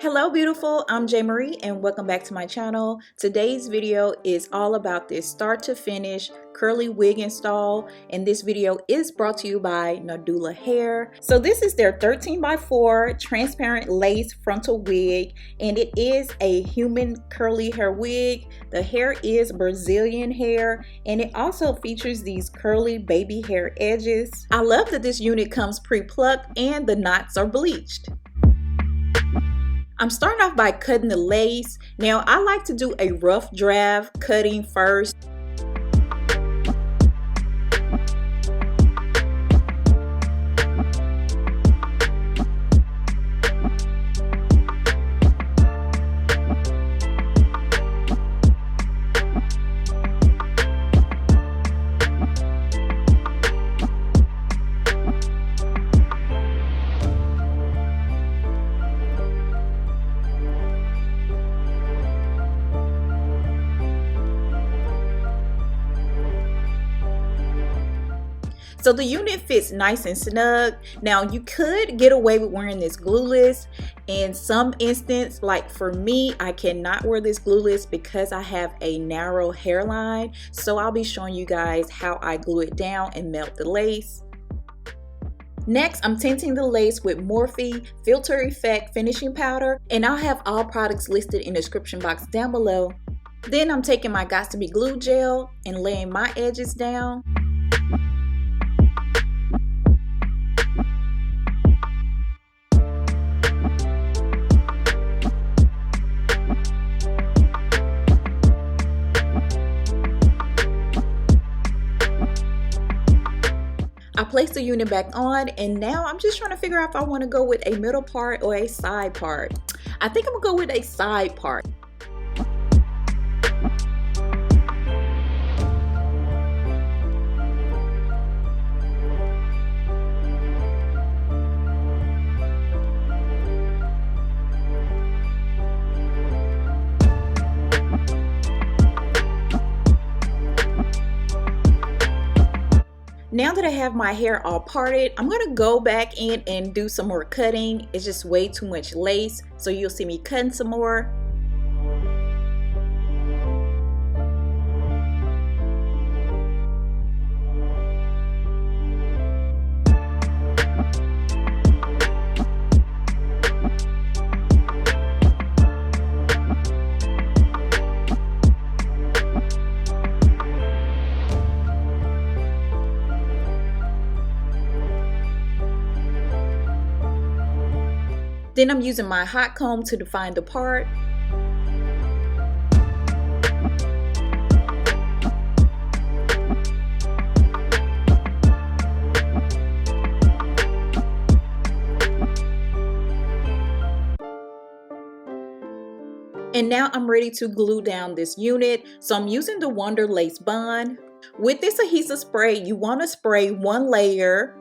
Hello beautiful, I'm J Marie and welcome back to my channel. Today's video is all about this start to finish curly wig install, and this video is brought to you by Nadula hair. So this is their 13x4 transparent lace frontal wig, and it is a human curly hair wig. The hair is Brazilian hair and it also features these curly baby hair edges. I love that this unit comes pre-plucked and the knots are bleached. I'm starting off by cutting the lace. Now I like to do a rough draft cutting first. So the unit fits nice and snug. Now you could get away with wearing this glueless. In some instance, like for me, I cannot wear this glueless because I have a narrow hairline. So I'll be showing you guys how I glue it down and melt the lace. Next, I'm tinting the lace with Morphe Filter Effect finishing powder, and I'll have all products listed in the description box down below. Then I'm taking my Got to Be glue gel and laying my edges down. I placed the unit back on, and now I'm just trying to figure out if I want to go with a middle part or a side part. I think I'm gonna go with a side part. Now that I have my hair all parted, I'm going to go back in and do some more cutting. It's just way too much lace, so you'll see me cutting some more. Then I'm using my hot comb to define the part. And now I'm ready to glue down this unit. So I'm using the Wonder Lace Bond. With this adhesive spray, you want to spray one layer.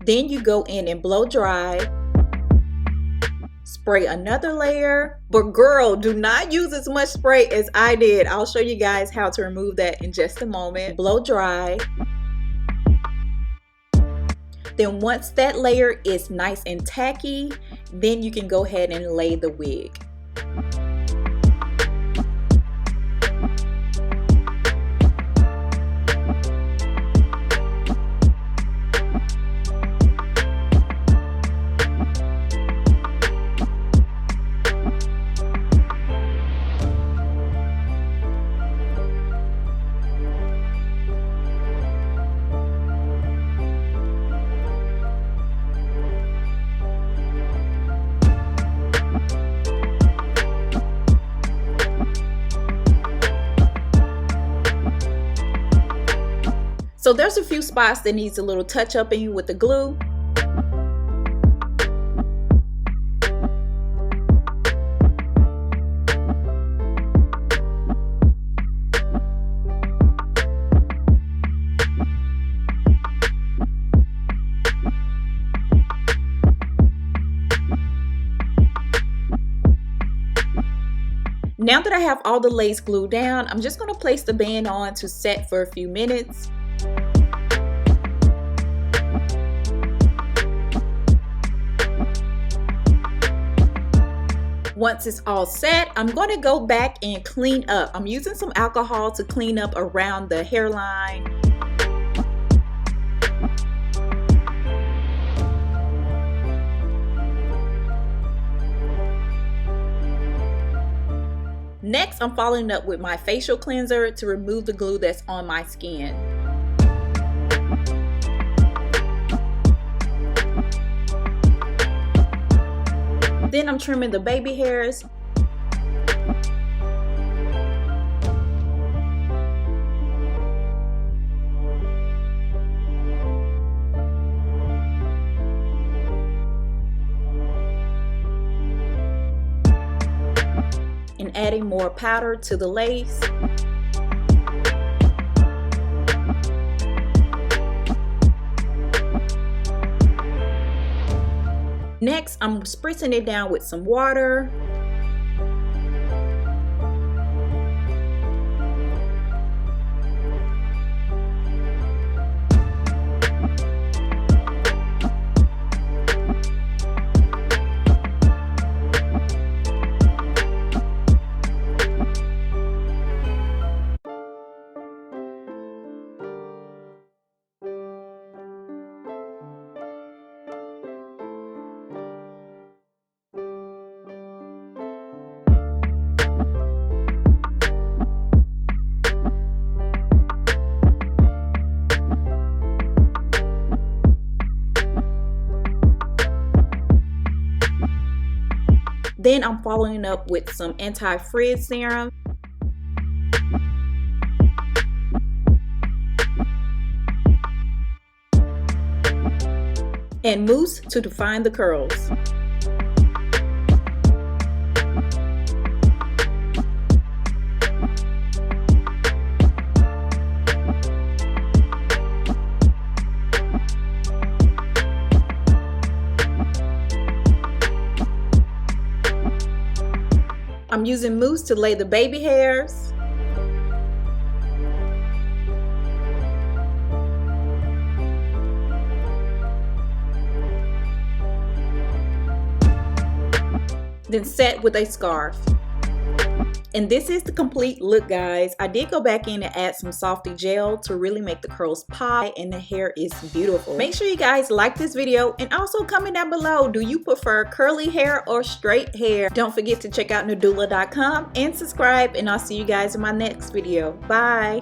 Then you go in and blow dry, spray another layer, but girl, do not use as much spray as I did. I'll show you guys how to remove that in just a moment. Blow dry. Then once that layer is nice and tacky, then you can go ahead and lay the wig. So there's a few spots that needs a little touch up in with the glue. Now that I have all the lace glued down, I'm just going to place the band on to set for a few minutes. Once it's all set, I'm going to go back and clean up. I'm using some alcohol to clean up around the hairline. Next, I'm following up with my facial cleanser to remove the glue that's on my skin. Then I'm trimming the baby hairs. And adding more powder to the lace. Next, I'm spritzing it down with some water. Then I'm following up with some anti-frizz serum. And mousse to define the curls. I'm using mousse to lay the baby hairs. Then set with a scarf. And this is the complete look, guys. I did go back in and add some Softee gel to really make the curls pop, and the hair is beautiful. Make sure you guys like this video and also comment down below, do you prefer curly hair or straight hair? Don't forget to check out Nadula.com and subscribe, and I'll see you guys in my next video. Bye.